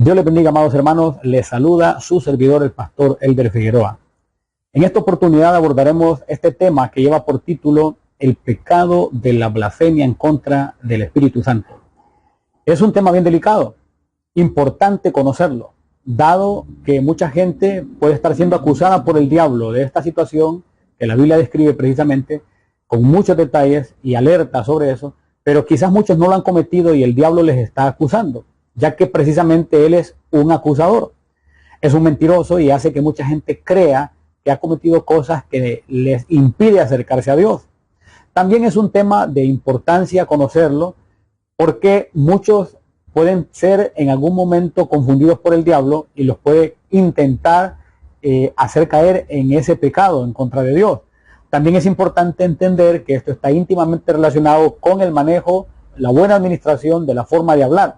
Dios les bendiga, amados hermanos. Les saluda su servidor, el pastor Elder Figueroa. En esta oportunidad abordaremos este tema que lleva por título El pecado de la blasfemia en contra del Espíritu Santo. Es un tema bien delicado, importante conocerlo, dado que mucha gente puede estar siendo acusada por el diablo de esta situación que la Biblia describe precisamente con muchos detalles y alerta sobre eso, pero quizás muchos no lo han cometido y el diablo les está acusando, ya que precisamente él es un acusador, es un mentiroso y hace que mucha gente crea que ha cometido cosas que les impide acercarse a Dios. También es un tema de importancia conocerlo, porque muchos pueden ser en algún momento confundidos por el diablo y los puede intentar hacer caer en ese pecado en contra de Dios. También es importante entender que esto está íntimamente relacionado con el manejo, la buena administración de la forma de hablar,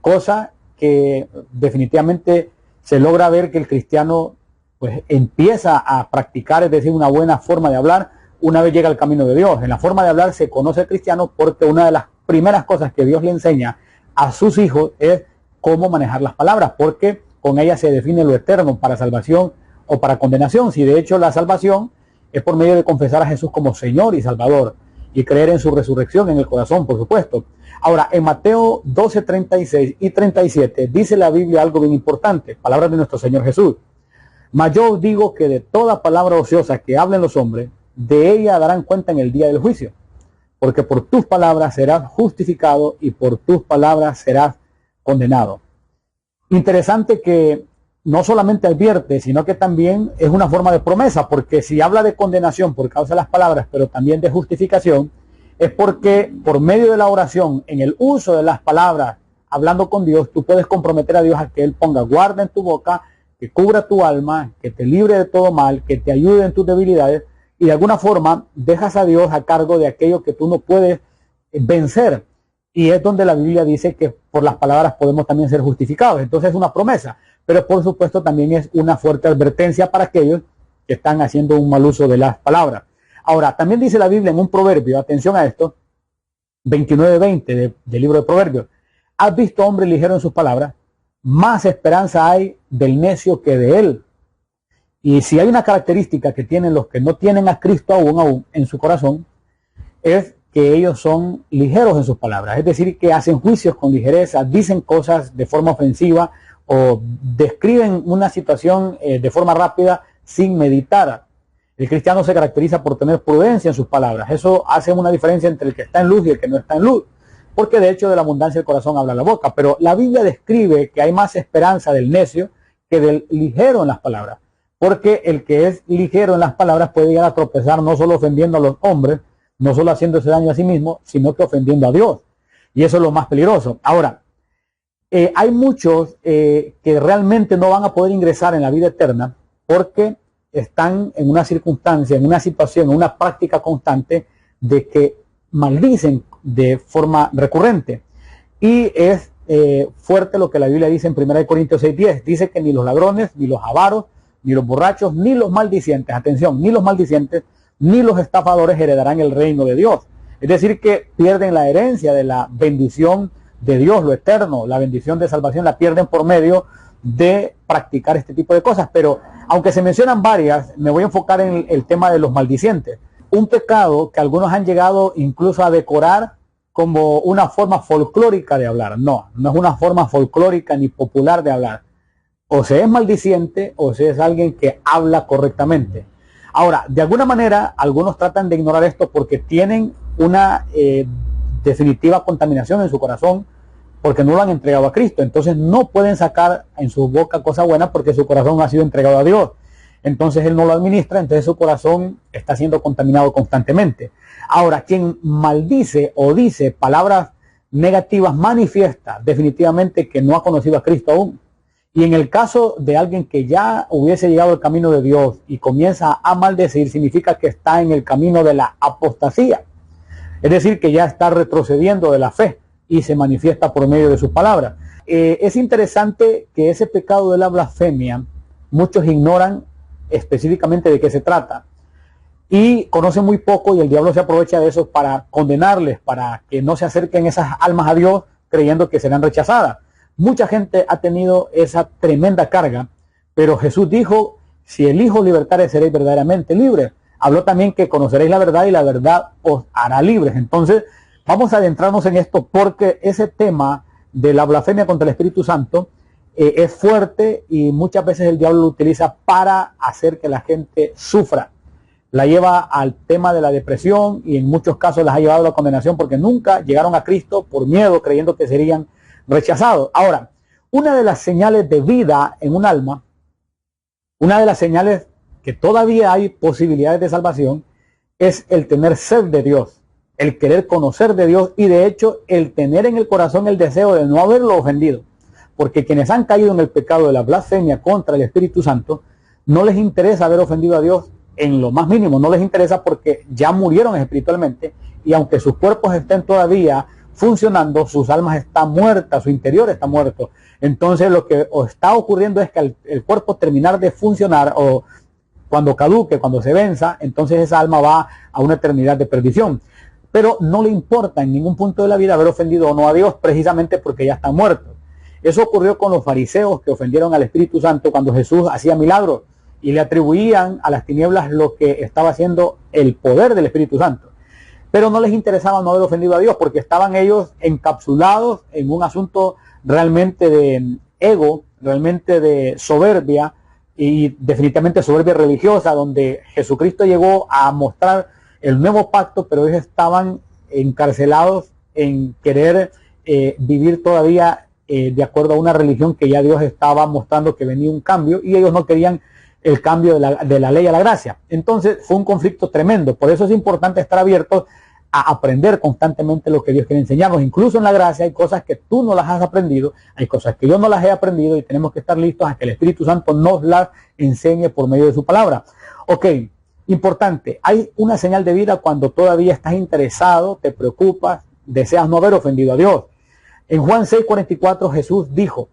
cosa que definitivamente se logra ver que el cristiano pues empieza a practicar, es decir, una buena forma de hablar una vez llega al camino de Dios. En la forma de hablar se conoce al cristiano porque una de las primeras cosas que Dios le enseña a sus hijos es cómo manejar las palabras, porque con ellas se define lo eterno para salvación o para condenación. Si de hecho la salvación es por medio de confesar a Jesús como Señor y Salvador y creer en su resurrección en el corazón, por supuesto. Ahora, en Mateo 12, 36 y 37 dice la Biblia algo bien importante, palabras de nuestro Señor Jesús. Mas yo os digo que de toda palabra ociosa que hablen los hombres, de ella darán cuenta en el día del juicio, porque por tus palabras serás justificado y por tus palabras serás condenado. Interesante que no solamente advierte, sino que también es una forma de promesa, porque si habla de condenación por causa de las palabras, pero también de justificación, es porque por medio de la oración, en el uso de las palabras, hablando con Dios, tú puedes comprometer a Dios a que Él ponga guarda en tu boca, que cubra tu alma, que te libre de todo mal, que te ayude en tus debilidades, y de alguna forma dejas a Dios a cargo de aquello que tú no puedes vencer. Y es donde la Biblia dice que por las palabras podemos también ser justificados. Entonces es una promesa, pero por supuesto también es una fuerte advertencia para aquellos que están haciendo un mal uso de las palabras. Ahora, también dice la Biblia en un proverbio, atención a esto, 29:20 del libro de Proverbios. ¿Has visto hombre ligero en sus palabras? Más esperanza hay del necio que de él. Y si hay una característica que tienen los que no tienen a Cristo aún en su corazón, es que ellos son ligeros en sus palabras. Es decir, que hacen juicios con ligereza, dicen cosas de forma ofensiva o describen una situación de forma rápida sin meditar. El cristiano se caracteriza por tener prudencia en sus palabras. Eso hace una diferencia entre el que está en luz y el que no está en luz. Porque de hecho de la abundancia del corazón habla la boca. Pero la Biblia describe que hay más esperanza del necio que del ligero en las palabras. Porque el que es ligero en las palabras puede llegar a tropezar no solo ofendiendo a los hombres, no solo haciéndose daño a sí mismo, sino que ofendiendo a Dios. Y eso es lo más peligroso. Ahora, hay muchos que realmente no van a poder ingresar en la vida eterna porque están en una circunstancia, en una situación, en una práctica constante de que maldicen de forma recurrente. Y es fuerte lo que la Biblia dice en 1 Corintios 6:10. Dice que ni los ladrones, ni los avaros, ni los borrachos, ni los maldicientes, atención, ni los maldicientes, ni los estafadores heredarán el reino de Dios. Es decir, que pierden la herencia de la bendición de Dios, lo eterno, la bendición de salvación, la pierden por medio de practicar este tipo de cosas. Pero aunque se mencionan varias, me voy a enfocar en el tema de los maldicientes. Un pecado que algunos han llegado incluso a decorar como una forma folclórica de hablar. No, no es una forma folclórica ni popular de hablar. O se es maldiciente o se es alguien que habla correctamente. Ahora, de alguna manera, algunos tratan de ignorar esto porque tienen una definitiva contaminación en su corazón porque no lo han entregado a Cristo. Entonces no pueden sacar en su boca cosa buena porque su corazón no ha sido entregado a Dios. Entonces él no lo administra, entonces su corazón está siendo contaminado constantemente. Ahora, quien maldice o dice palabras negativas manifiesta definitivamente que no ha conocido a Cristo aún. Y en el caso de alguien que ya hubiese llegado al camino de Dios y comienza a maldecir, significa que está en el camino de la apostasía. Es decir, que ya está retrocediendo de la fe y se manifiesta por medio de sus palabras. Es interesante que ese pecado de la blasfemia, muchos ignoran específicamente de qué se trata. Y conocen muy poco y el diablo se aprovecha de eso para condenarles, para que no se acerquen esas almas a Dios creyendo que serán rechazadas. Mucha gente ha tenido esa tremenda carga, pero Jesús dijo, si el Hijo libertare seréis verdaderamente libres. Habló también que conoceréis la verdad y la verdad os hará libres. Entonces, vamos a adentrarnos en esto porque ese tema de la blasfemia contra el Espíritu Santo es fuerte y muchas veces el diablo lo utiliza para hacer que la gente sufra. La lleva al tema de la depresión y en muchos casos las ha llevado a la condenación porque nunca llegaron a Cristo por miedo, creyendo que serían rechazados. Ahora, una de las señales de vida en un alma, una de las señales que todavía hay posibilidades de salvación, es el tener sed de Dios, el querer conocer de Dios y de hecho el tener en el corazón el deseo de no haberlo ofendido. Porque quienes han caído en el pecado de la blasfemia contra el Espíritu Santo, no les interesa haber ofendido a Dios en lo más mínimo, no les interesa porque ya murieron espiritualmente y aunque sus cuerpos estén todavía funcionando, sus almas están muertas, su interior está muerto. Entonces lo que está ocurriendo es que al el cuerpo terminar de funcionar o cuando caduque, cuando se venza, entonces esa alma va a una eternidad de perdición. Pero no le importa en ningún punto de la vida haber ofendido o no a Dios precisamente porque ya están muertos. Eso ocurrió con los fariseos que ofendieron al Espíritu Santo cuando Jesús hacía milagros y le atribuían a las tinieblas lo que estaba haciendo el poder del Espíritu Santo. Pero no les interesaba no haber ofendido a Dios porque estaban ellos encapsulados en un asunto realmente de ego, realmente de soberbia y definitivamente soberbia religiosa, donde Jesucristo llegó a mostrar el nuevo pacto, pero ellos estaban encarcelados en querer vivir todavía de acuerdo a una religión que ya Dios estaba mostrando que venía un cambio y ellos no querían el cambio de la ley a la gracia. Entonces fue un conflicto tremendo. Por eso es importante estar abiertos a aprender constantemente lo que Dios quiere enseñarnos. Incluso en la gracia hay cosas que tú no las has aprendido, hay cosas que yo no las he aprendido y tenemos que estar listos a que el Espíritu Santo nos las enseñe por medio de su palabra. Ok, importante, hay una señal de vida cuando todavía estás interesado, te preocupas, deseas no haber ofendido a Dios. En Juan 6:44 Jesús dijo,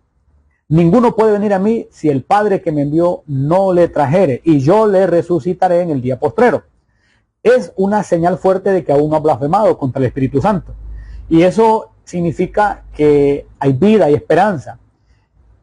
ninguno puede venir a mí si el Padre que me envió no le trajere, y yo le resucitaré en el día postrero. Es una señal fuerte de que aún no ha blasfemado contra el Espíritu Santo. Y eso significa que hay vida y esperanza.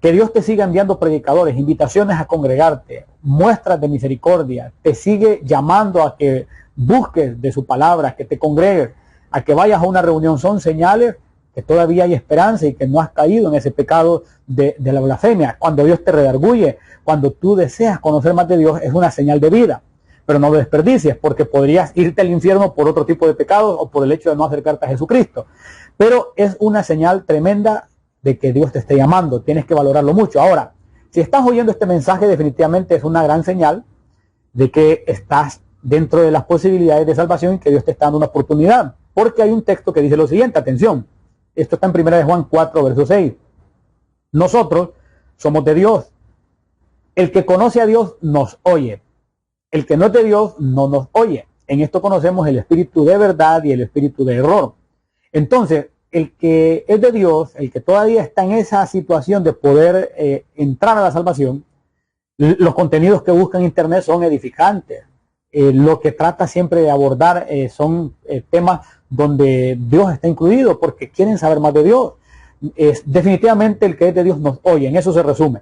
Que Dios te siga enviando predicadores, invitaciones a congregarte, muestras de misericordia, te sigue llamando a que busques de su palabra, que te congregues, a que vayas a una reunión, son señales que todavía hay esperanza y que no has caído en ese pecado de la blasfemia. Cuando Dios te redarguye, cuando tú deseas conocer más de Dios, es una señal de vida. Pero no lo desperdicies, porque podrías irte al infierno por otro tipo de pecados o por el hecho de no acercarte a Jesucristo. Pero es una señal tremenda de que Dios te esté llamando. Tienes que valorarlo mucho. Ahora, si estás oyendo este mensaje, definitivamente es una gran señal de que estás dentro de las posibilidades de salvación y que Dios te está dando una oportunidad. Porque hay un texto que dice lo siguiente, atención. Esto está en 1 Juan 4, verso 6. Nosotros somos de Dios. El que conoce a Dios nos oye. El que no es de Dios no nos oye. En esto conocemos el espíritu de verdad y el espíritu de error. Entonces, el que es de Dios, el que todavía está en esa situación de poder entrar a la salvación, los contenidos que busca en internet son edificantes. Lo que trata siempre de abordar son temas donde Dios está incluido porque quieren saber más de Dios. Definitivamente el que es de Dios nos oye, en eso se resume.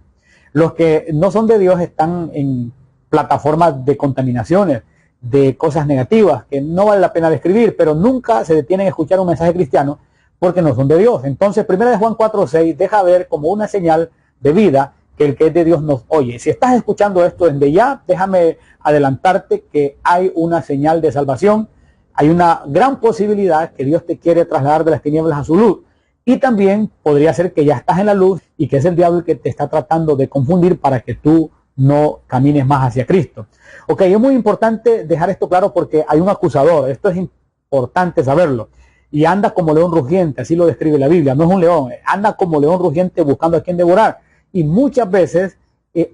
Los que no son de Dios están en plataformas de contaminaciones, de cosas negativas que no vale la pena describir, pero nunca se detienen a escuchar un mensaje cristiano porque no son de Dios. Entonces 1 Juan 4:6 deja ver como una señal de vida que el que es de Dios nos oye. Si estás escuchando esto desde ya, déjame adelantarte que hay una señal de salvación, hay una gran posibilidad que Dios te quiere trasladar de las tinieblas a su luz. Y también podría ser que ya estás en la luz y que es el diablo el que te está tratando de confundir para que tú no camines más hacia Cristo. Ok, es muy importante dejar esto claro porque hay un acusador, esto es importante saberlo, y anda como león rugiente, así lo describe la Biblia, no es un león, anda como león rugiente buscando a quien devorar, y muchas veces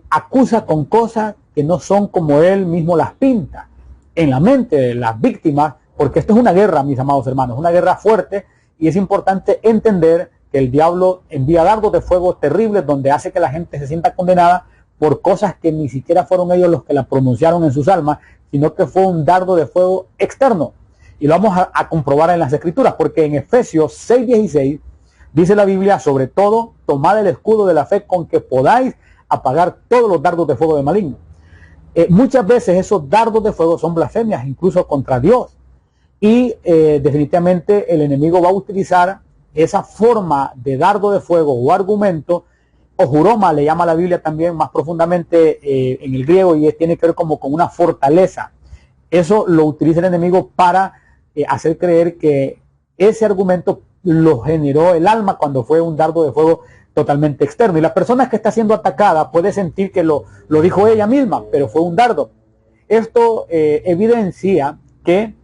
acusa con cosas que no son como él mismo las pinta en la mente de las víctimas, porque esto es una guerra, mis amados hermanos, una guerra fuerte, y es importante entender que el diablo envía dardos de fuego terribles donde hace que la gente se sienta condenada por cosas que ni siquiera fueron ellos los que la pronunciaron en sus almas, sino que fue un dardo de fuego externo. Y lo vamos a comprobar en las Escrituras, porque en Efesios 6:16 Dice la Biblia, sobre todo, tomad el escudo de la fe con que podáis apagar todos los dardos de fuego del maligno. Muchas veces esos dardos de fuego son blasfemias, incluso contra Dios. Y definitivamente el enemigo va a utilizar esa forma de dardo de fuego o argumento, o juroma le llama la Biblia también más profundamente en el griego, y tiene que ver como con una fortaleza. Eso lo utiliza el enemigo para hacer creer que ese argumento lo generó el alma cuando fue un dardo de fuego totalmente externo. Y la persona que está siendo atacada puede sentir que lo dijo ella misma, pero fue un dardo. Esto evidencia que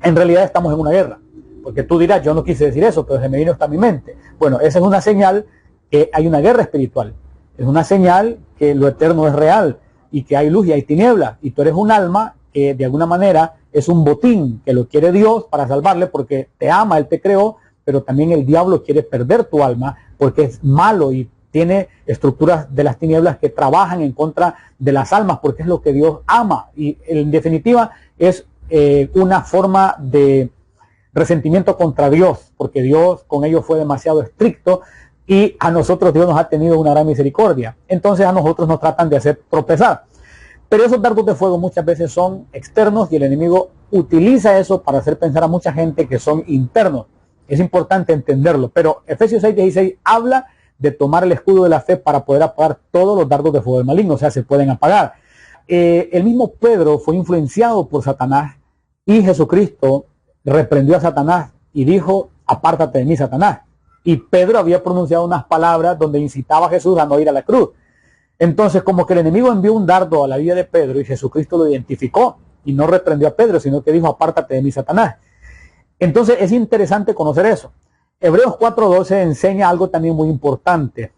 en realidad estamos en una guerra. Porque tú dirás, yo no quise decir eso, pero se me vino hasta mi mente. Bueno, esa es una señal que hay una guerra espiritual. Es una señal que lo eterno es real y que hay luz y hay tinieblas. Y tú eres un alma que de alguna manera es un botín que lo quiere Dios para salvarle porque te ama, Él te creó, pero también el diablo quiere perder tu alma porque es malo y tiene estructuras de las tinieblas que trabajan en contra de las almas porque es lo que Dios ama. Y en definitiva es una forma de resentimiento contra Dios, porque Dios con ellos fue demasiado estricto y a nosotros Dios nos ha tenido una gran misericordia. Entonces a nosotros nos tratan de hacer tropezar. Pero esos dardos de fuego muchas veces son externos y el enemigo utiliza eso para hacer pensar a mucha gente que son internos. Es importante entenderlo. Pero Efesios 6:16 habla de tomar el escudo de la fe para poder apagar todos los dardos de fuego del maligno. O sea, se pueden apagar. El mismo Pedro fue influenciado por Satanás y Jesucristo reprendió a Satanás y dijo, apártate de mí, Satanás. Y Pedro había pronunciado unas palabras donde incitaba a Jesús a no ir a la cruz. Entonces, como que el enemigo envió un dardo a la vida de Pedro y Jesucristo lo identificó y no reprendió a Pedro, sino que dijo, apártate de mí, Satanás. Entonces, es interesante conocer eso. Hebreos 4:12 enseña algo también muy importante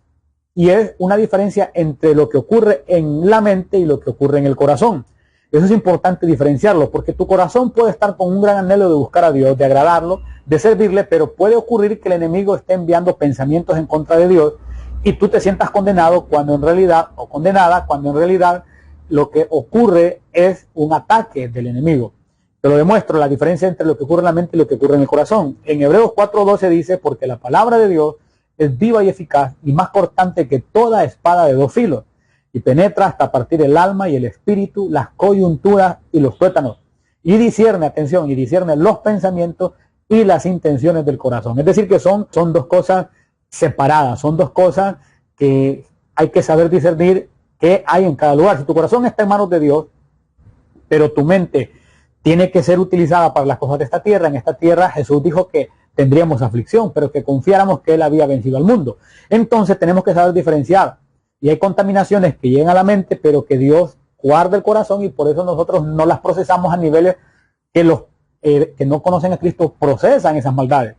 y es una diferencia entre lo que ocurre en la mente y lo que ocurre en el corazón. Eso es importante diferenciarlo, porque tu corazón puede estar con un gran anhelo de buscar a Dios, de agradarlo, de servirle, pero puede ocurrir que el enemigo esté enviando pensamientos en contra de Dios y tú te sientas condenado cuando en realidad, o condenada, cuando en realidad lo que ocurre es un ataque del enemigo. Te lo demuestro, la diferencia entre lo que ocurre en la mente y lo que ocurre en el corazón. En Hebreos 4:12 dice, porque la palabra de Dios es viva y eficaz y más cortante que toda espada de dos filos, y penetra hasta partir el alma y el espíritu, las coyunturas y los tuétanos, y discierne, atención, y discierne los pensamientos y las intenciones del corazón. Es decir, que son dos cosas separadas, son dos cosas que hay que saber discernir qué hay en cada lugar. Si tu corazón está en manos de Dios, pero tu mente tiene que ser utilizada para las cosas de esta tierra, en esta tierra Jesús dijo que tendríamos aflicción, pero que confiáramos que Él había vencido al mundo. Entonces tenemos que saber diferenciar. Y hay contaminaciones que llegan a la mente, pero que Dios guarda el corazón y por eso nosotros no las procesamos a niveles que los que no conocen a Cristo procesan esas maldades.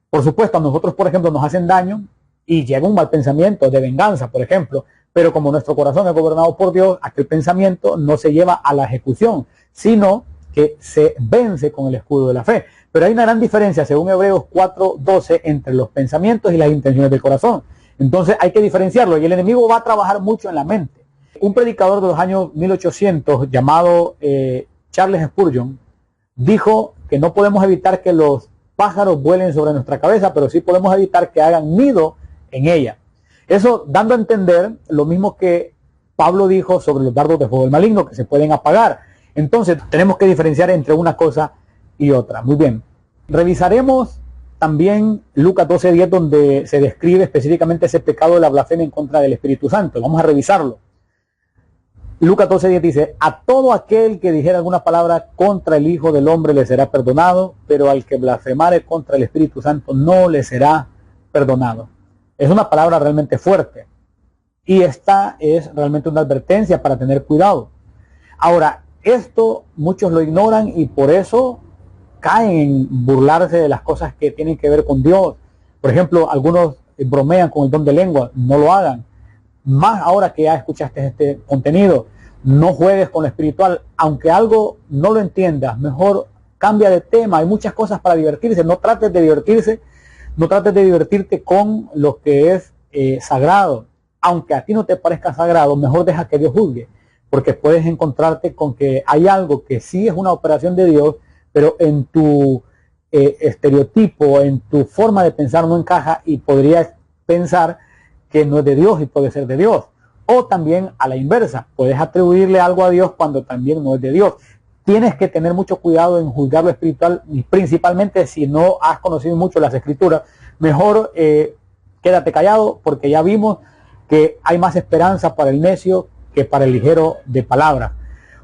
Por supuesto, a nosotros, por ejemplo, nos hacen daño y llega un mal pensamiento de venganza, por ejemplo, pero como nuestro corazón es gobernado por Dios, aquel pensamiento no se lleva a la ejecución, sino que se vence con el escudo de la fe. Pero hay una gran diferencia, según Hebreos 4:12, entre los pensamientos y las intenciones del corazón. Entonces hay que diferenciarlo y el enemigo va a trabajar mucho en la mente. Un predicador de los años 1800 llamado Charles Spurgeon dijo que no podemos evitar que los pájaros vuelen sobre nuestra cabeza, pero sí podemos evitar que hagan nido en ella. Eso dando a entender lo mismo que Pablo dijo sobre los dardos de fuego del maligno que se pueden apagar. Entonces tenemos que diferenciar entre una cosa y otra. Muy bien, revisaremos también Lucas 12:10, donde se describe específicamente ese pecado de la blasfemia en contra del Espíritu Santo. Vamos a revisarlo. Lucas 12:10 dice, a todo aquel que dijera alguna palabra contra el Hijo del Hombre le será perdonado, pero al que blasfemare contra el Espíritu Santo no le será perdonado. Es una palabra realmente fuerte. Y esta es realmente una advertencia para tener cuidado. Ahora, esto muchos lo ignoran y por eso caen en burlarse de las cosas que tienen que ver con Dios. Por ejemplo, algunos bromean con el don de lengua, no lo hagan. Más ahora que ya escuchaste este contenido, no juegues con lo espiritual, aunque algo no lo entiendas, mejor cambia de tema. Hay muchas cosas para divertirse, no trates de divertirte con lo que es sagrado. Aunque a ti no te parezca sagrado, mejor deja que Dios juzgue, porque puedes encontrarte con que hay algo que sí es una operación de Dios, pero en tu estereotipo, en tu forma de pensar no encaja y podrías pensar que no es de Dios y puede ser de Dios. O también a la inversa, puedes atribuirle algo a Dios cuando también no es de Dios. Tienes que tener mucho cuidado en juzgar lo espiritual, y principalmente si no has conocido mucho las escrituras. Mejor quédate callado, porque ya vimos que hay más esperanza para el necio que para el ligero de palabras.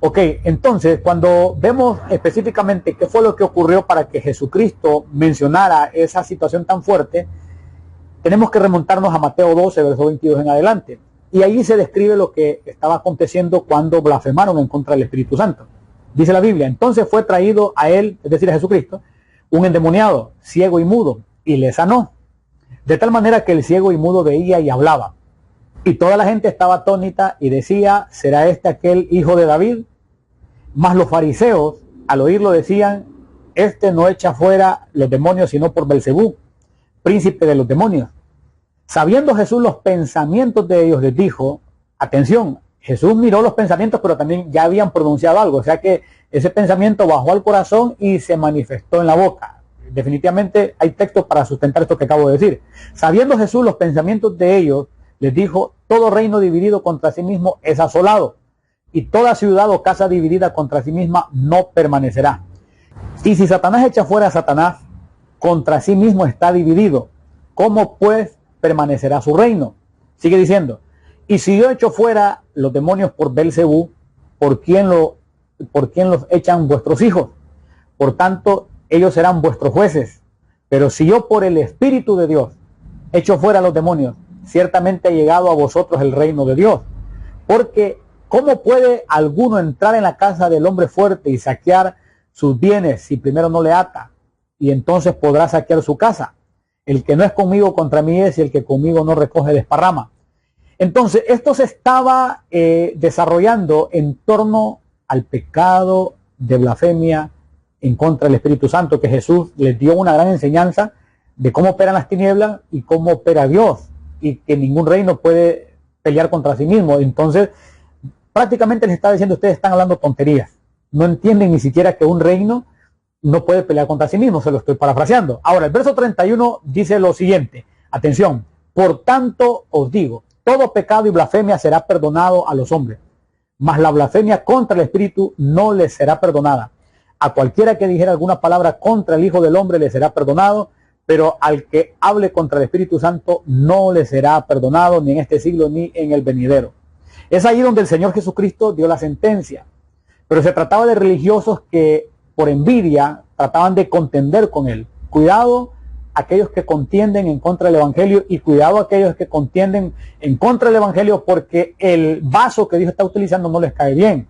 Ok, entonces cuando vemos específicamente qué fue lo que ocurrió para que Jesucristo mencionara esa situación tan fuerte, tenemos que remontarnos a Mateo 12, verso 22 en adelante. Y ahí se describe lo que estaba aconteciendo cuando blasfemaron en contra del Espíritu Santo. Dice la Biblia: entonces fue traído a él, es decir, a Jesucristo, un endemoniado, ciego y mudo, y le sanó. De tal manera que el ciego y mudo veía y hablaba. Y toda la gente estaba atónita y decía: ¿será este aquel hijo de David? Mas los fariseos, al oírlo, decían: este no echa fuera los demonios sino por Belcebú, príncipe de los demonios. Sabiendo Jesús los pensamientos de ellos, les dijo, atención, Jesús miró los pensamientos, pero también ya habían pronunciado algo, o sea que ese pensamiento bajó al corazón y se manifestó en la boca. Definitivamente hay textos para sustentar esto que acabo de decir. Sabiendo Jesús los pensamientos de ellos, les dijo: todo reino dividido contra sí mismo es asolado, y toda ciudad o casa dividida contra sí misma no permanecerá. Y si Satanás echa fuera a Satanás, contra sí mismo está dividido. ¿Cómo pues permanecerá su reino? Sigue diciendo: y si yo echo fuera los demonios por Belcebú, ¿por quién los echan vuestros hijos? Por tanto, ellos serán vuestros jueces. Pero si yo por el Espíritu de Dios echo fuera los demonios, ciertamente ha llegado a vosotros el reino de Dios. Porque ¿cómo puede alguno entrar en la casa del hombre fuerte y saquear sus bienes si primero no le ata? Y entonces podrá saquear su casa. El que no es conmigo contra mí es, y el que conmigo no recoge desparrama. Entonces esto se estaba desarrollando en torno al pecado de blasfemia en contra del Espíritu Santo, que Jesús les dio una gran enseñanza de cómo operan las tinieblas y cómo opera Dios, y que ningún reino puede pelear contra sí mismo. Entonces prácticamente les está diciendo: ustedes están hablando tonterías, no entienden ni siquiera que un reino no puede pelear contra sí mismo. Se lo estoy parafraseando. Ahora el verso 31 dice lo siguiente, atención: por tanto os digo, todo pecado y blasfemia será perdonado a los hombres, mas la blasfemia contra el Espíritu no les será perdonada. A cualquiera que dijera alguna palabra contra el Hijo del Hombre le será perdonado, pero al que hable contra el Espíritu Santo no le será perdonado, ni en este siglo ni en el venidero. Es ahí donde el Señor Jesucristo dio la sentencia. Pero se trataba de religiosos que por envidia trataban de contender con él. Cuidado aquellos que contienden en contra del Evangelio, y cuidado aquellos que contienden en contra del Evangelio porque el vaso que Dios está utilizando no les cae bien.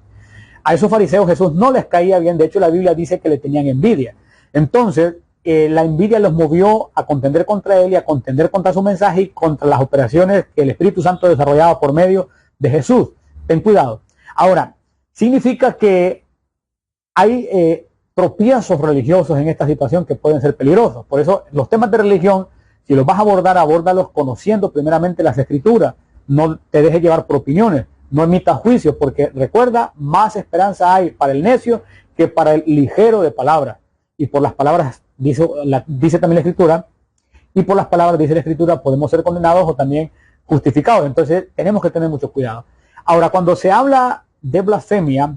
A esos fariseos Jesús no les caía bien. De hecho, la Biblia dice que le tenían envidia. Entonces la envidia los movió a contender contra él y a contender contra su mensaje y contra las operaciones que el Espíritu Santo desarrollaba por medio de Jesús. Ten cuidado. Ahora, significa que hay tropiezos religiosos en esta situación que pueden ser peligrosos. Por eso los temas de religión, si los vas a abordar, abórdalos conociendo primeramente las Escrituras. No te dejes llevar por opiniones, no emitas juicios, porque recuerda, más esperanza hay para el necio que para el ligero de palabras. Y por las palabras, dice también la Escritura, y por las palabras, dice la Escritura, podemos ser condenados o también justificados. Entonces tenemos que tener mucho cuidado. Ahora, cuando se habla de blasfemia,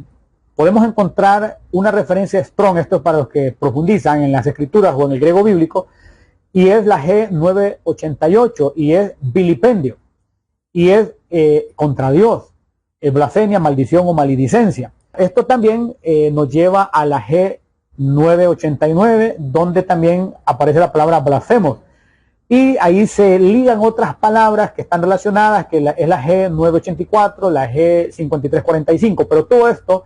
podemos encontrar una referencia strong, esto es para los que profundizan en las Escrituras o en el griego bíblico, y es la G988, y es vilipendio, y es contra Dios, es blasfemia, maldición o maledicencia. Esto también nos lleva a la G989, donde también aparece la palabra blasfemos, y ahí se ligan otras palabras que están relacionadas, que es la G984, la G5345, pero todo esto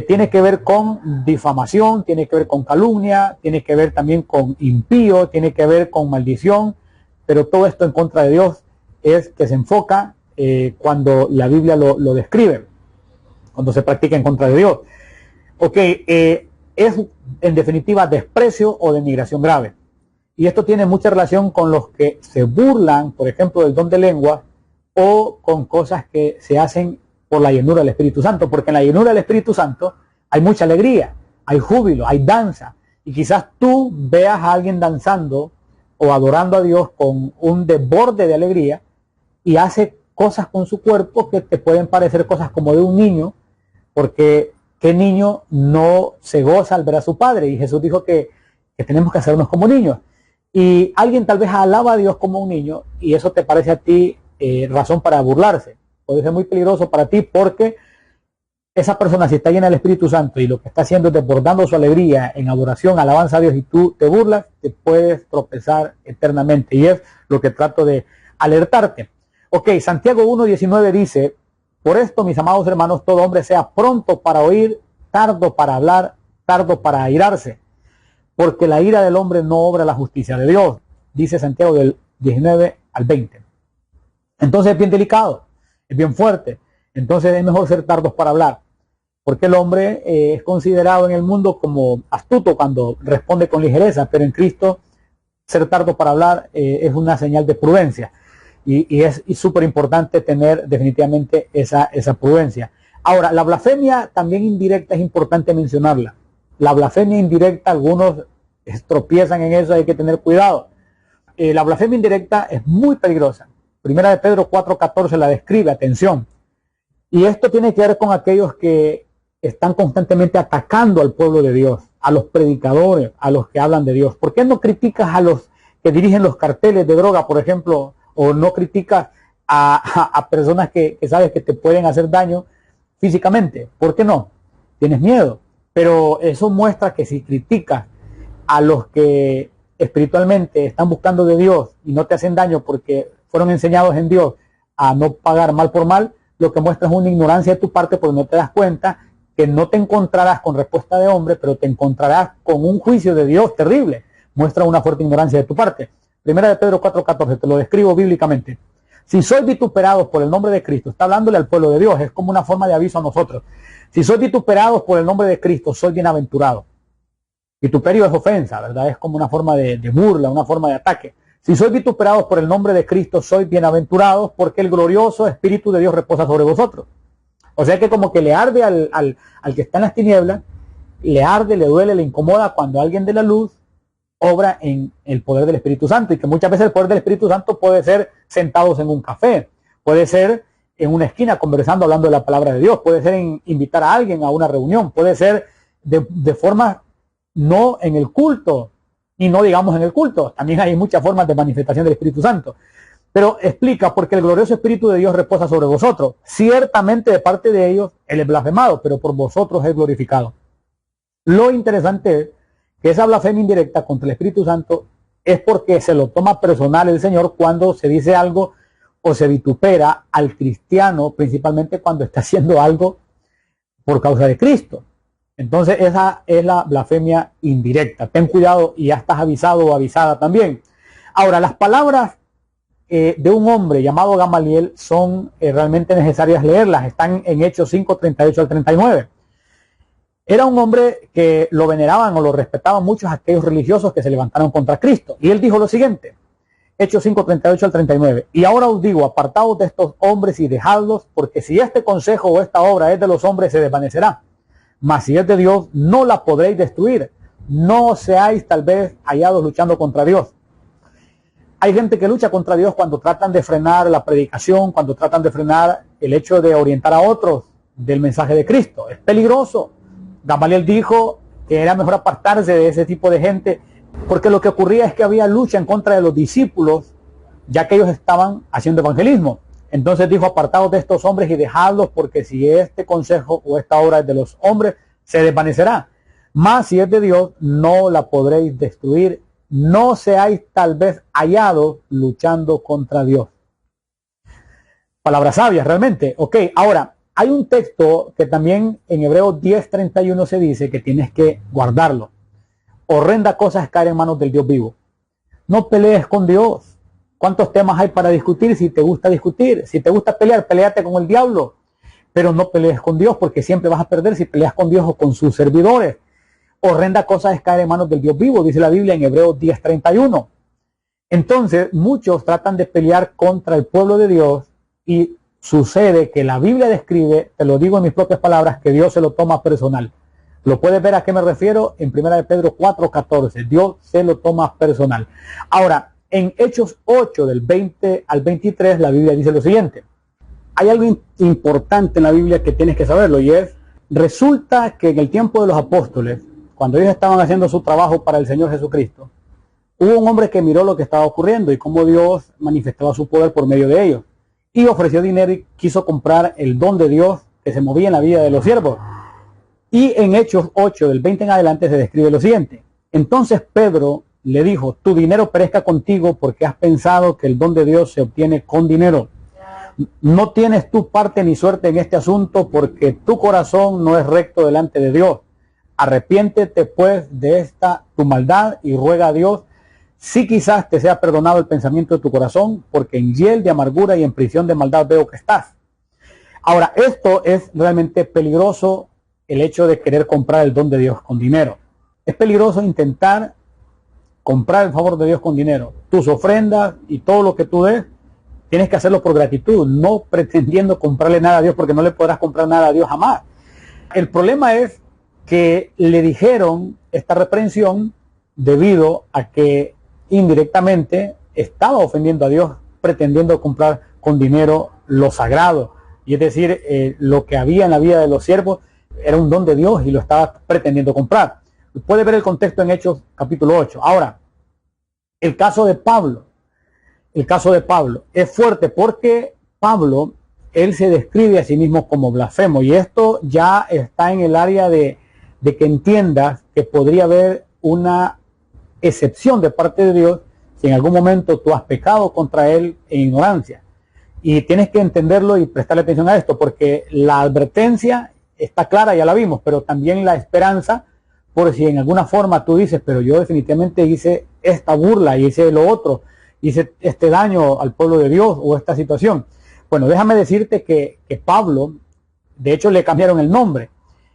tiene que ver con difamación, tiene que ver con calumnia, tiene que ver también con impío, tiene que ver con maldición, pero todo esto en contra de Dios es que se enfoca cuando la Biblia lo describe, cuando se practica en contra de Dios. Ok, es en definitiva desprecio o denigración grave. Y esto tiene mucha relación con los que se burlan, por ejemplo, del don de lengua, o con cosas que se hacen por la llenura del Espíritu Santo, porque en la llenura del Espíritu Santo hay mucha alegría, hay júbilo, hay danza, Y quizás tú veas a alguien danzando o adorando a Dios con un desborde de alegría y hace cosas con su cuerpo que te pueden parecer cosas como de un niño, porque ¿qué niño no se goza al ver a su padre? Y Jesús dijo que tenemos que hacernos como niños. Y alguien tal vez alaba a Dios como un niño y eso te parece a ti razón para burlarse. Puede ser muy peligroso para ti porque esa persona, si está llena del Espíritu Santo y lo que está haciendo es desbordando su alegría en adoración, alabanza a Dios, y tú te burlas, te puedes tropezar eternamente. Y es lo que trato de alertarte. Ok, Santiago 1:19 dice: por esto, mis amados hermanos, todo hombre sea pronto para oír, tardo para hablar, tardo para airarse, porque la ira del hombre no obra la justicia de Dios. Dice Santiago del 19 al 20. Entonces es bien delicado, es bien fuerte. Entonces es mejor ser tardos para hablar, porque el hombre es considerado en el mundo como astuto cuando responde con ligereza, pero en Cristo ser tardo para hablar es una señal de prudencia. Y es súper importante tener definitivamente esa prudencia. Ahora, la blasfemia también indirecta es importante mencionarla. La blasfemia indirecta, algunos tropiezan en eso, hay que tener cuidado. La blasfemia indirecta es muy peligrosa. Primera de Pedro 4:14 la describe, atención. Y esto tiene que ver con aquellos que están constantemente atacando al pueblo de Dios, a los predicadores, a los que hablan de Dios. ¿Por qué no criticas a los que dirigen los carteles de droga, por ejemplo, o no criticas a personas que sabes que te pueden hacer daño físicamente? ¿Por qué no? Tienes miedo. Pero eso muestra que si criticas a los que espiritualmente están buscando de Dios y no te hacen daño porque fueron enseñados en Dios a no pagar mal por mal, lo que muestra es una ignorancia de tu parte, porque no te das cuenta que no te encontrarás con respuesta de hombre, pero te encontrarás con un juicio de Dios terrible. Muestra una fuerte ignorancia de tu parte. Primera de Pedro 4:14, te lo describo bíblicamente. Si sois vituperados por el nombre de Cristo, está hablándole al pueblo de Dios, es como una forma de aviso a nosotros. Si sois vituperados por el nombre de Cristo, sois bienaventurados. Vituperio es ofensa, ¿verdad? Es como una forma de burla, una forma de ataque. Si sois vituperados por el nombre de Cristo, sois bienaventurados, porque el glorioso Espíritu de Dios reposa sobre vosotros. O sea que como que le arde al que está en las tinieblas, le arde, le duele, le incomoda cuando alguien de la luz obra en el poder del Espíritu Santo, y que muchas veces el poder del Espíritu Santo puede ser sentados en un café, puede ser en una esquina conversando, hablando de la palabra de Dios, puede ser en invitar a alguien a una reunión, puede ser de forma no en el culto, y no digamos en el culto. También hay muchas formas de manifestación del Espíritu Santo. Pero explica: porque el glorioso Espíritu de Dios reposa sobre vosotros. Ciertamente de parte de ellos Él es blasfemado, pero por vosotros es glorificado. Lo interesante es que esa blasfemia indirecta contra el Espíritu Santo es porque se lo toma personal el Señor cuando se dice algo o se vitupera al cristiano, principalmente cuando está haciendo algo por causa de Cristo. Entonces esa es la blasfemia indirecta. Ten cuidado y ya estás avisado o avisada también. Ahora, las palabras de un hombre llamado Gamaliel son realmente necesarias leerlas. Están en Hechos 5:38 al 39. Era un hombre que lo veneraban o lo respetaban muchos aquellos religiosos que se levantaron contra Cristo. Y él dijo lo siguiente, Hechos 5:38 al 39. Y ahora os digo, apartaos de estos hombres y dejadlos, porque si este consejo o esta obra es de los hombres, se desvanecerá. Mas si es de Dios, no la podréis destruir. No seáis tal vez hallados luchando contra Dios. Hay gente que lucha contra Dios cuando tratan de frenar la predicación, cuando tratan de frenar el hecho de orientar a otros del mensaje de Cristo. Es peligroso. Gamaliel dijo que era mejor apartarse de ese tipo de gente, porque lo que ocurría es que había lucha en contra de los discípulos, ya que ellos estaban haciendo evangelismo. Entonces dijo: apartaos de estos hombres y dejadlos, porque si este consejo o esta obra es de los hombres, se desvanecerá. Mas si es de Dios, no la podréis destruir. No seáis tal vez hallados luchando contra Dios. Palabras sabias realmente. Ok, ahora, hay un texto que también en Hebreos 10:31 se dice que tienes que guardarlo. Horrenda cosa es caer en manos del Dios vivo. No pelees con Dios. ¿Cuántos temas hay para discutir? Si te gusta discutir, si te gusta pelear, peleate con el diablo. Pero no pelees con Dios, porque siempre vas a perder si peleas con Dios o con sus servidores. Horrenda cosa es caer en manos del Dios vivo, dice la Biblia en Hebreos 10:31. Entonces, muchos tratan de pelear contra el pueblo de Dios y sucede que la Biblia describe, te lo digo en mis propias palabras, que Dios se lo toma personal. Lo puedes ver a qué me refiero en 1 de Pedro 4:14. Dios se lo toma personal. Ahora, en Hechos 8, del 20 al 23, la Biblia dice lo siguiente. Hay algo importante en la Biblia que tienes que saberlo, y es, resulta que en el tiempo de los apóstoles, cuando ellos estaban haciendo su trabajo para el Señor Jesucristo, hubo un hombre que miró lo que estaba ocurriendo y cómo Dios manifestaba su poder por medio de ellos. Y ofreció dinero y quiso comprar el don de Dios que se movía en la vida de los siervos. Y en Hechos 8, del 20 en adelante, se describe lo siguiente. Entonces Pedro le dijo, tu dinero perezca contigo porque has pensado que el don de Dios se obtiene con dinero. No tienes tu parte ni suerte en este asunto porque tu corazón no es recto delante de Dios. Arrepiéntete pues de esta tu maldad y ruega a Dios si quizás te sea perdonado el pensamiento de tu corazón, porque en hiel de amargura y en prisión de maldad veo que estás. Ahora, esto es realmente peligroso, el hecho de querer comprar el don de Dios con dinero. Es peligroso intentar comprar el favor de Dios con dinero. Tus ofrendas y todo lo que tú des, tienes que hacerlo por gratitud, no pretendiendo comprarle nada a Dios, porque no le podrás comprar nada a Dios jamás. El problema es que le dijeron esta reprensión debido a que indirectamente estaba ofendiendo a Dios, pretendiendo comprar con dinero lo sagrado. Y es decir, lo que había en la vida de los siervos era un don de Dios y lo estaba pretendiendo comprar. Puede ver el contexto en Hechos capítulo 8. Ahora, el caso de Pablo es fuerte porque Pablo, él se describe a sí mismo como blasfemo, y esto ya está en el área de que entiendas que podría haber una excepción de parte de Dios si en algún momento tú has pecado contra él en ignorancia. Y tienes que entenderlo y prestarle atención a esto, porque la advertencia está clara, ya la vimos, pero también la esperanza, por si en alguna forma tú dices, pero yo definitivamente hice esta burla, hice lo otro, hice este daño al pueblo de Dios o esta situación. Bueno, déjame decirte que Pablo, de hecho le cambiaron el nombre,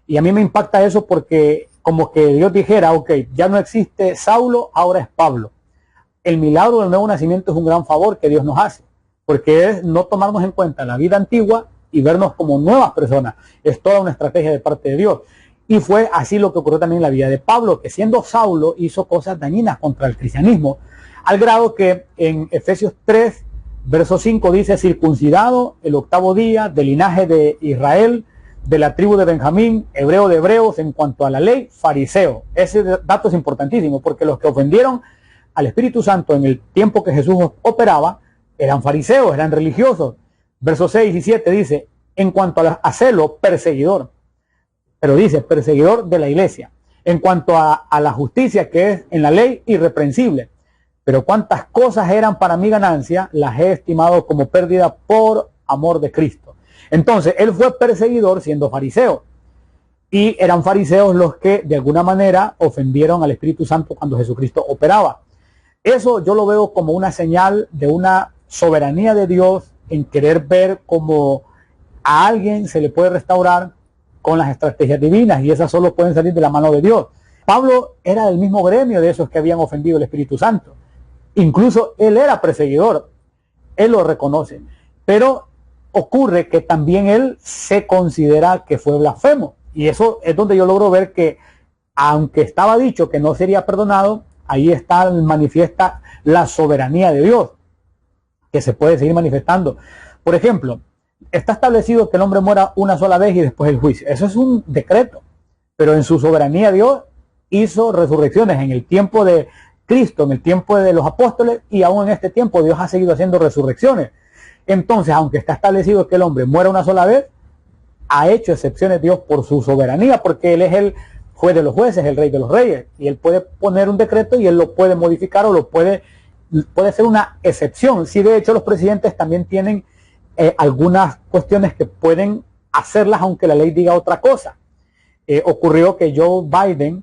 y a mí me impacta eso porque como que Dios dijera, ok, ya no existe Saulo, ahora es Pablo. El milagro del nuevo nacimiento es un gran favor que Dios nos hace, porque es no tomarnos en cuenta la vida antigua y vernos como nuevas personas. Es toda una estrategia de parte de Dios. Y fue así lo que ocurrió también en la vida de Pablo, que siendo Saulo hizo cosas dañinas contra el cristianismo, al grado que en Efesios 3, verso 5 dice, circuncidado el 8º día del linaje de Israel, de la tribu de Benjamín, hebreo de hebreos, en cuanto a la ley, fariseo. Ese dato es importantísimo, porque los que ofendieron al Espíritu Santo en el tiempo que Jesús operaba, eran fariseos, eran religiosos. Versos 6 y 7 dice, en cuanto a celo, perseguidor. Pero dice, perseguidor de la iglesia. En cuanto a la justicia que es en la ley, irreprensible. Pero cuántas cosas eran para mi ganancia, las he estimado como pérdida por amor de Cristo. Entonces, él fue perseguidor siendo fariseo. Y eran fariseos los que de alguna manera ofendieron al Espíritu Santo cuando Jesucristo operaba. Eso yo lo veo como una señal de una soberanía de Dios en querer ver cómo a alguien se le puede restaurar con las estrategias divinas, y esas solo pueden salir de la mano de Dios. Pablo era del mismo gremio de esos que habían ofendido al Espíritu Santo. Incluso él era perseguidor, él lo reconoce, pero ocurre que también él se considera que fue blasfemo, y eso es donde yo logro ver que aunque estaba dicho que no sería perdonado, ahí está, manifiesta la soberanía de Dios, que se puede seguir manifestando. Por ejemplo, está establecido que el hombre muera una sola vez y después el juicio. Eso es un decreto, pero en su soberanía Dios hizo resurrecciones en el tiempo de Cristo, en el tiempo de los apóstoles, y aún en este tiempo Dios ha seguido haciendo resurrecciones. Entonces, aunque está establecido que el hombre muera una sola vez, ha hecho excepciones Dios por su soberanía, porque Él es el juez de los jueces, el rey de los reyes, y Él puede poner un decreto y Él lo puede modificar o lo puede ser una excepción. Sí, de hecho los presidentes también tienen algunas cuestiones que pueden hacerlas aunque la ley diga otra cosa. Ocurrió que Joe Biden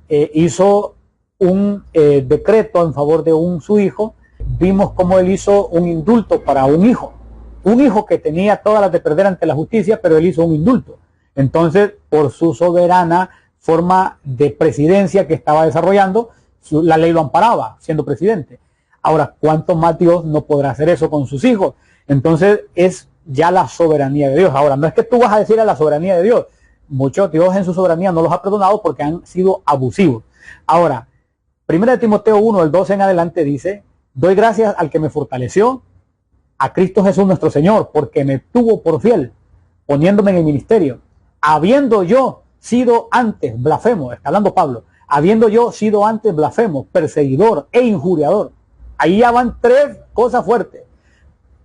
hizo un decreto en favor de su hijo. Vimos cómo él hizo un indulto para un hijo que tenía todas las de perder ante la justicia, pero él hizo un indulto. Entonces, por su soberana forma de presidencia que estaba desarrollando, la ley lo amparaba siendo presidente. Ahora, ¿cuánto más Dios no podrá hacer eso con sus hijos? Entonces es ya la soberanía de Dios. Ahora, no es que tú vas a decir a la soberanía de Dios, muchos Dios en su soberanía no los ha perdonado porque han sido abusivos. Ahora, 1 Timoteo 1, del 12 en adelante dice, doy gracias al que me fortaleció, a Cristo Jesús nuestro Señor, porque me tuvo por fiel, poniéndome en el ministerio, habiendo yo sido antes blasfemo, está hablando Pablo, habiendo yo sido antes blasfemo, perseguidor e injuriador. Ahí ya van tres cosas fuertes: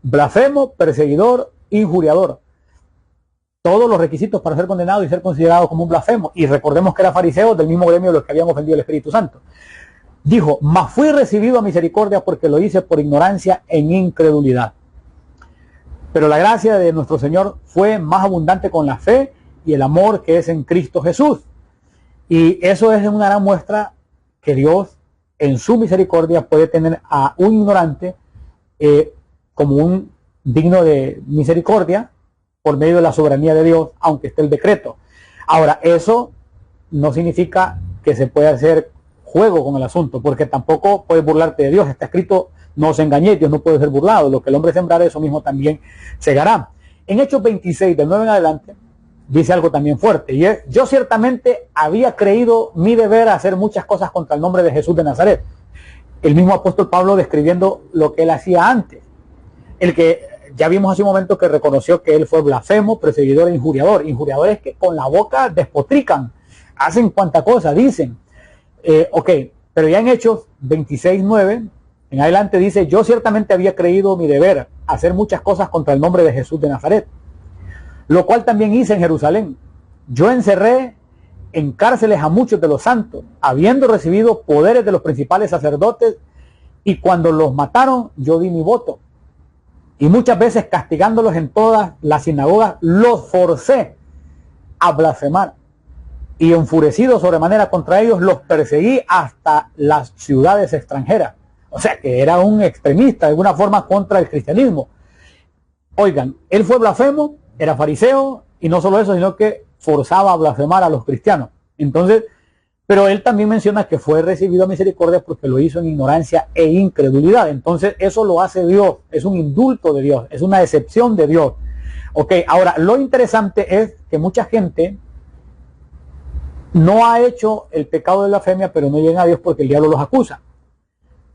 blasfemo, perseguidor, injuriador. Todos los requisitos para ser condenado y ser considerado como un blasfemo. Y recordemos que era fariseo del mismo gremio de los que habían ofendido al Espíritu Santo. Dijo, mas fui recibido a misericordia porque lo hice por ignorancia en incredulidad. Pero la gracia de nuestro Señor fue más abundante con la fe y el amor que es en Cristo Jesús. Y eso es una gran muestra que Dios en su misericordia puede tener a un ignorante como un digno de misericordia por medio de la soberanía de Dios, aunque esté el decreto. Ahora, eso no significa que se pueda hacer juego con el asunto, porque tampoco puedes burlarte de Dios. Está escrito, no os engañéis, Dios no puede ser burlado. Lo que el hombre sembrare, eso mismo también segará. En Hechos 26, del 9 en adelante, dice algo también fuerte, y es, yo ciertamente había creído mi deber hacer muchas cosas contra el nombre de Jesús de Nazaret. El mismo apóstol Pablo describiendo lo que él hacía antes. El que ya vimos hace un momento que reconoció que él fue blasfemo, perseguidor e injuriador. Injuriadores que con la boca despotrican, hacen cuanta cosa, dicen. Ok, pero ya en Hechos 26:9 en adelante dice, yo ciertamente había creído mi deber hacer muchas cosas contra el nombre de Jesús de Nazaret, lo cual también hice en Jerusalén. Yo encerré en cárceles a muchos de los santos, habiendo recibido poderes de los principales sacerdotes, y cuando los mataron yo di mi voto. Y muchas veces castigándolos en todas las sinagogas, los forcé a blasfemar. Y enfurecido sobremanera contra ellos, los perseguí hasta las ciudades extranjeras. O sea que era un extremista de alguna forma contra el cristianismo. Oigan, él fue blasfemo, era fariseo, y no solo eso, sino que forzaba a blasfemar a los cristianos. Entonces, pero él también menciona que fue recibido a misericordia porque lo hizo en ignorancia e incredulidad. Entonces, eso lo hace Dios, es un indulto de Dios, es una excepción de Dios. Ok, ahora, lo interesante es que mucha gente no ha hecho el pecado de blasfemia, pero no llegan a Dios porque el diablo los acusa.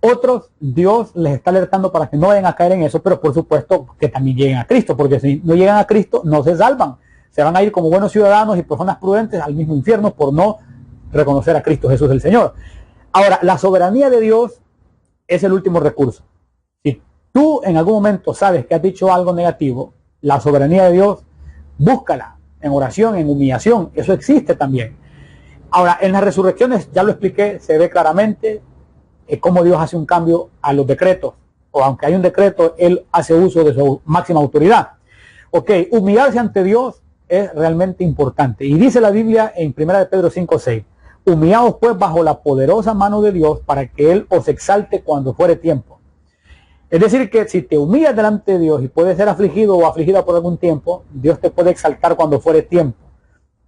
Otros, Dios les está alertando para que no vayan a caer en eso, pero por supuesto que también lleguen a Cristo, porque si no llegan a Cristo, no se salvan. Se van a ir como buenos ciudadanos y personas prudentes al mismo infierno por no reconocer a Cristo Jesús el Señor. Ahora, la soberanía de Dios es el último recurso. Si tú en algún momento sabes que has dicho algo negativo, la soberanía de Dios, búscala en oración, en humillación, eso existe también. Ahora, en las resurrecciones, ya lo expliqué, se ve claramente cómo Dios hace un cambio a los decretos, o aunque hay un decreto, Él hace uso de su máxima autoridad. Ok, humillarse ante Dios es realmente importante. Y dice la Biblia en 1 Pedro 5:6, humillaos pues bajo la poderosa mano de Dios para que Él os exalte cuando fuere tiempo. Es decir, que si te humillas delante de Dios y puedes ser afligido o afligida por algún tiempo, Dios te puede exaltar cuando fuere tiempo.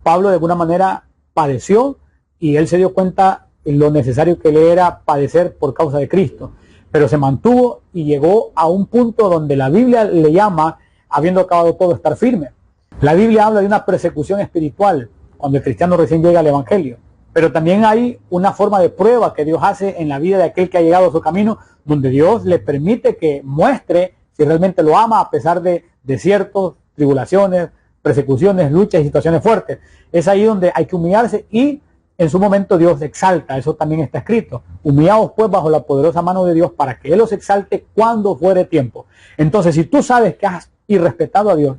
Pablo de alguna manera padeció y él se dio cuenta lo necesario que le era padecer por causa de Cristo, pero se mantuvo y llegó a un punto donde la Biblia le llama, habiendo acabado todo, estar firme. La Biblia habla de una persecución espiritual cuando el cristiano recién llega al Evangelio, pero también hay una forma de prueba que Dios hace en la vida de aquel que ha llegado a su camino, donde Dios le permite que muestre si realmente lo ama a pesar de desiertos, tribulaciones, persecuciones, luchas y situaciones fuertes. Es ahí donde hay que humillarse y en su momento Dios exalta, eso también está escrito. Humillaos pues bajo la poderosa mano de Dios para que Él os exalte cuando fuere tiempo. Entonces, si tú sabes que has irrespetado a Dios,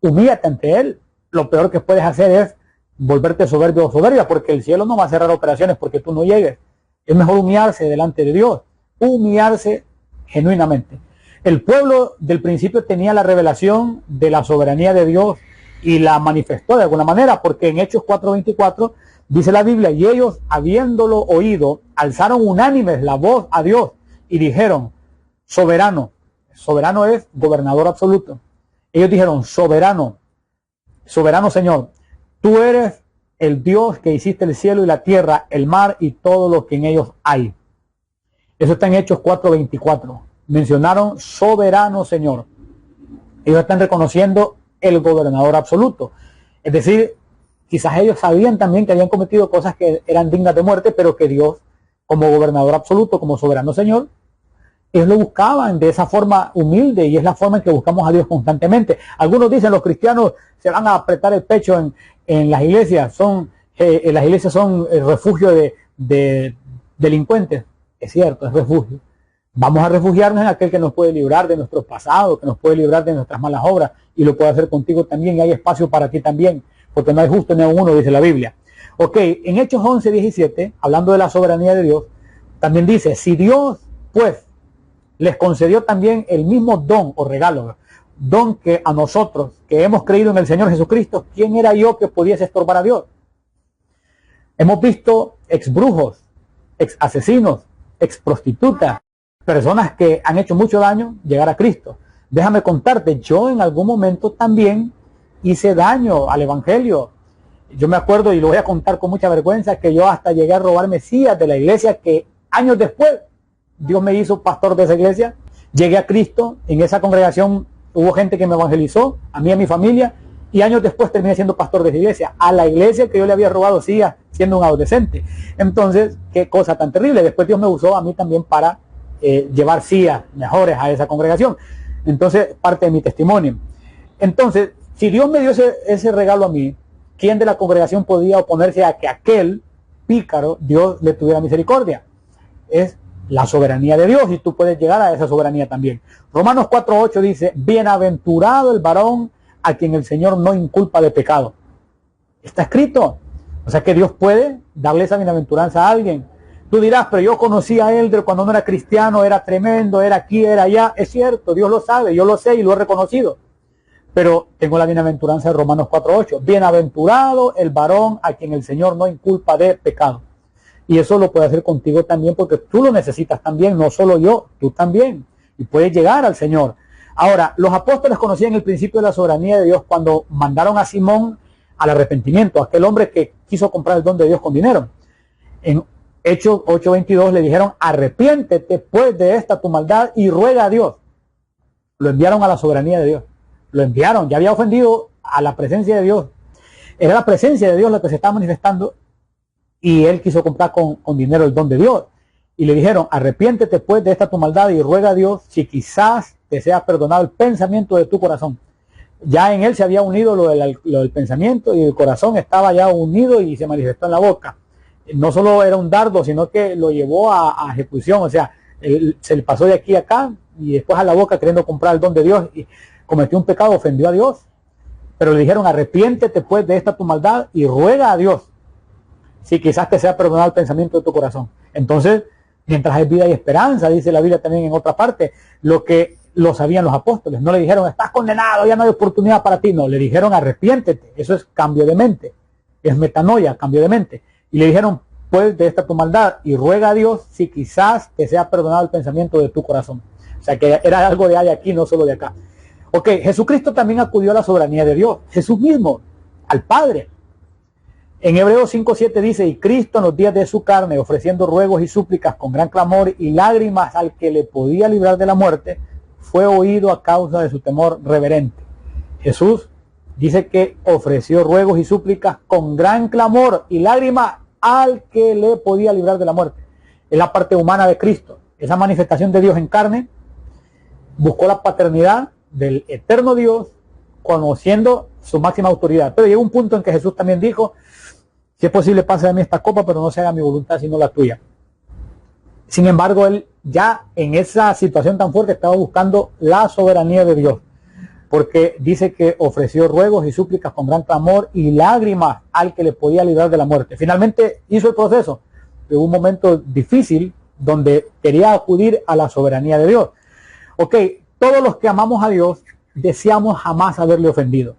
humíllate ante Él. Lo peor que puedes hacer es volverte soberbio o soberbia, porque el cielo no va a cerrar operaciones porque tú no llegues. Es mejor humillarse delante de Dios, humillarse genuinamente. El pueblo del principio tenía la revelación de la soberanía de Dios y la manifestó de alguna manera, porque en Hechos 4:24 dice la Biblia, y ellos, habiéndolo oído, alzaron unánimes la voz a Dios y dijeron, soberano. Soberano es gobernador absoluto. Ellos dijeron, soberano, soberano Señor, tú eres el Dios que hiciste el cielo y la tierra, el mar y todo lo que en ellos hay. Eso está en Hechos 4:24. Mencionaron soberano Señor. Ellos están reconociendo el gobernador absoluto. Es decir, quizás ellos sabían también que habían cometido cosas que eran dignas de muerte, pero que Dios, como gobernador absoluto, como soberano Señor, ellos lo buscaban de esa forma humilde, y es la forma en que buscamos a Dios constantemente. Algunos dicen, los cristianos se van a apretar el pecho en las iglesias, las iglesias son el refugio de delincuentes. Es cierto, es refugio. Vamos a refugiarnos en aquel que nos puede librar de nuestro pasado, que nos puede librar de nuestras malas obras, y lo puede hacer contigo también, y hay espacio para ti también, porque no hay justo ni a uno, dice la Biblia. Ok, en Hechos 11:17, hablando de la soberanía de Dios, también dice, si Dios, pues, les concedió también el mismo don o regalo, don que a nosotros, que hemos creído en el Señor Jesucristo, ¿quién era yo que pudiese estorbar a Dios? Hemos visto ex brujos, ex asesinos, ex prostitutas, personas que han hecho mucho daño llegar a Cristo. Déjame contarte, yo en algún momento también hice daño al evangelio. Yo me acuerdo, y lo voy a contar con mucha vergüenza, que yo hasta llegué a robar mesías de la iglesia, que años después Dios me hizo pastor de esa iglesia. Llegué a Cristo, en esa congregación hubo gente que me evangelizó, a mí y a mi familia, y años después terminé siendo pastor de esa iglesia, a la iglesia que yo le había robado sillas siendo un adolescente. Entonces, qué cosa tan terrible. Después Dios me usó a mí también para llevar sillas mejores a esa congregación. Entonces, parte de mi testimonio. Entonces, si Dios me dio ese regalo a mí, ¿quién de la congregación podía oponerse a que aquel pícaro Dios le tuviera misericordia? Es la soberanía de Dios, y tú puedes llegar a esa soberanía también. Romanos 4:8 dice, bienaventurado el varón a quien el Señor no inculpa de pecado. Está escrito. O sea que Dios puede darle esa bienaventuranza a alguien. Tú dirás, pero yo conocí a Elder cuando no era cristiano, era tremendo, era aquí, era allá. Es cierto, Dios lo sabe, yo lo sé y lo he reconocido. Pero tengo la bienaventuranza de Romanos 4:8. Bienaventurado el varón a quien el Señor no inculpa de pecado. Y eso lo puede hacer contigo también, porque tú lo necesitas también, no solo yo, tú también. Y puedes llegar al Señor. Ahora, los apóstoles conocían el principio de la soberanía de Dios cuando mandaron a Simón al arrepentimiento, aquel hombre que quiso comprar el don de Dios con dinero. En Hechos 8:22 le dijeron, arrepiéntete pues de esta tu maldad y ruega a Dios. Lo enviaron a la soberanía de Dios. Lo enviaron, ya había ofendido a la presencia de Dios. Era la presencia de Dios la que se estaba manifestando, y él quiso comprar con dinero el don de Dios. Y le dijeron, arrepiéntete pues de esta tu maldad y ruega a Dios si quizás te sea perdonado el pensamiento de tu corazón. Ya en él se había unido lo del pensamiento, y el corazón estaba ya unido y se manifestó en la boca. No solo era un dardo, sino que lo llevó a ejecución. O sea, se le pasó de aquí a acá y después a la boca queriendo comprar el don de Dios, y cometió un pecado, ofendió a Dios. Pero le dijeron, arrepiéntete pues de esta tu maldad y ruega a Dios si quizás te sea perdonado el pensamiento de tu corazón. Entonces, mientras hay vida y esperanza, dice la Biblia también en otra parte, lo que lo sabían los apóstoles. No le dijeron, estás condenado, ya no hay oportunidad para ti. No, le dijeron, arrepiéntete. Eso es cambio de mente. Es metanoia, cambio de mente. Y le dijeron, pues de esta tu maldad y ruega a Dios si quizás te sea perdonado el pensamiento de tu corazón. O sea que era algo de allá aquí, no solo de acá. Ok, Jesucristo también acudió a la soberanía de Dios. Jesús mismo, al Padre. En Hebreos 5:7 dice, y Cristo en los días de su carne, ofreciendo ruegos y súplicas con gran clamor y lágrimas al que le podía librar de la muerte, fue oído a causa de su temor reverente. Jesús dice que ofreció ruegos y súplicas con gran clamor y lágrimas al que le podía librar de la muerte. Es la parte humana de Cristo. Esa manifestación de Dios en carne buscó la paternidad del eterno Dios, conociendo su máxima autoridad. Pero llegó un punto en que Jesús también dijo, si es posible pase de mí esta copa, pero no se haga mi voluntad sino la tuya. Sin embargo, él ya en esa situación tan fuerte estaba buscando la soberanía de Dios, porque dice que ofreció ruegos y súplicas con gran clamor y lágrimas al que le podía librar de la muerte. Finalmente hizo el proceso. Hubo un momento difícil donde quería acudir a la soberanía de Dios. Ok, todos los que amamos a Dios deseamos jamás haberle ofendido.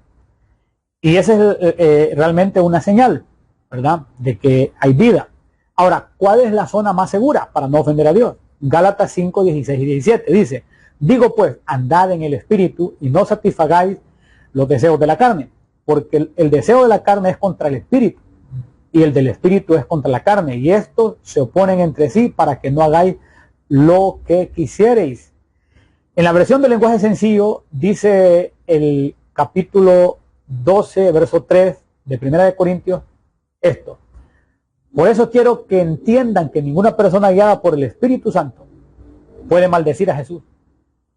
Y esa es realmente una señal, ¿verdad?, de que hay vida. Ahora, ¿cuál es la zona más segura para no ofender a Dios? Gálatas 5:16 y 17 dice, digo pues, andad en el espíritu y no satisfagáis los deseos de la carne, porque el deseo de la carne es contra el espíritu y el del espíritu es contra la carne, y estos se oponen entre sí para que no hagáis lo que quisiereis. En la versión del lenguaje sencillo dice el capítulo 12, verso 3 de 1 Corintios esto. Por eso quiero que entiendan que ninguna persona guiada por el Espíritu Santo puede maldecir a Jesús.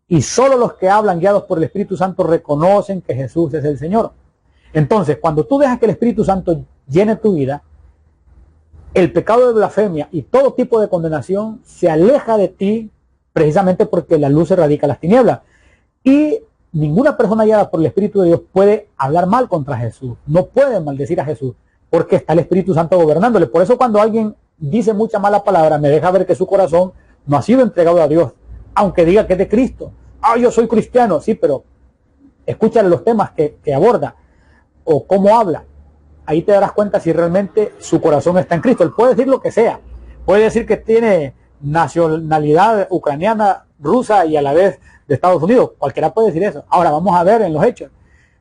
Y solo los que hablan guiados por el Espíritu Santo reconocen que Jesús es el Señor. Entonces, cuando tú dejas que el Espíritu Santo llene tu vida, el pecado de blasfemia y todo tipo de condenación se aleja de ti, precisamente porque la luz erradica las tinieblas. Y ninguna persona guiada por el Espíritu de Dios puede hablar mal contra Jesús, no puede maldecir a Jesús, porque está el Espíritu Santo gobernándole. Por eso cuando alguien dice mucha mala palabra, me deja ver que su corazón no ha sido entregado a Dios, aunque diga que es de Cristo. Yo soy cristiano, sí, pero escúchale los temas que aborda o cómo habla. Ahí te darás cuenta si realmente su corazón está en Cristo. Él puede decir lo que sea, puede decir que tiene nacionalidad ucraniana, rusa y a la vez de Estados Unidos. Cualquiera puede decir eso. Ahora vamos a ver en los hechos,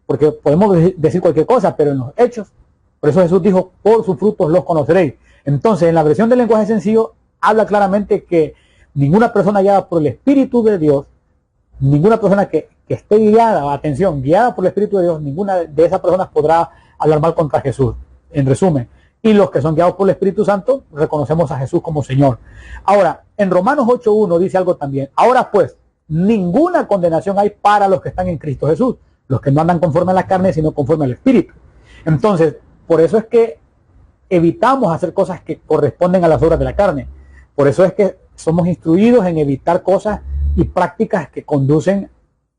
porque podemos decir cualquier cosa, pero en los hechos, por eso Jesús dijo, por sus frutos los conoceréis. Entonces, en la versión del lenguaje sencillo, habla claramente que ninguna persona guiada por el Espíritu de Dios, ninguna persona que esté guiada, atención, guiada por el Espíritu de Dios, ninguna de esas personas podrá hablar mal contra Jesús. En resumen, y los que son guiados por el Espíritu Santo, reconocemos a Jesús como Señor. Ahora, en Romanos 8.1 dice algo también. Ahora pues, ninguna condenación hay para los que están en Cristo Jesús, los que no andan conforme a la carne, sino conforme al Espíritu. Entonces, por eso es que evitamos hacer cosas que corresponden a las obras de la carne. Por eso es que somos instruidos en evitar cosas y prácticas que conducen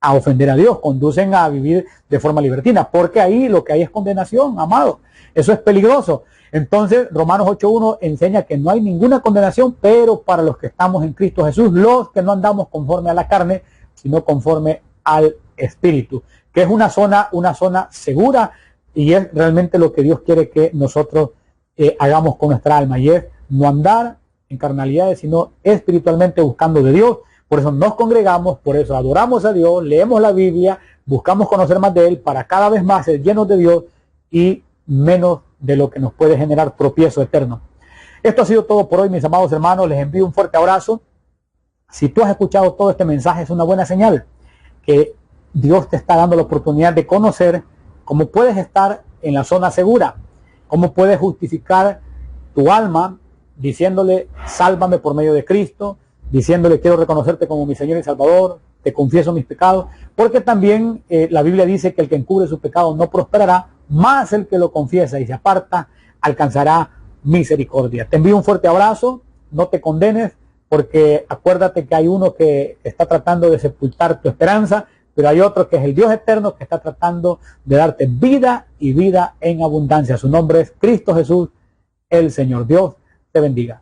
a ofender a Dios, conducen a vivir de forma libertina, porque ahí lo que hay es condenación, amado. Eso es peligroso. Entonces, Romanos 8.1 enseña que no hay ninguna condenación, pero para los que estamos en Cristo Jesús, los que no andamos conforme a la carne, sino conforme al Espíritu, que es una zona segura, y es realmente lo que Dios quiere que nosotros hagamos con nuestra alma, y es no andar en carnalidades, sino espiritualmente buscando de Dios. Por eso nos congregamos, por eso adoramos a Dios, leemos la Biblia, buscamos conocer más de Él para cada vez más ser llenos de Dios y menos de lo que nos puede generar tropiezo eterno. Esto ha sido todo por hoy, mis amados hermanos. Les envío un fuerte abrazo. Si tú has escuchado todo este mensaje, es una buena señal que Dios te está dando la oportunidad de conocer cómo puedes estar en la zona segura, cómo puedes justificar tu alma diciéndole, sálvame por medio de Cristo, diciéndole, quiero reconocerte como mi Señor y Salvador, te confieso mis pecados, porque también la Biblia dice que el que encubre su pecado no prosperará, más el que lo confiesa y se aparta alcanzará misericordia. Te envío un fuerte abrazo, no te condenes, porque acuérdate que hay uno que está tratando de sepultar tu esperanza, pero hay otro que es el Dios eterno que está tratando de darte vida y vida en abundancia. Su nombre es Cristo Jesús, el Señor. Dios te bendiga.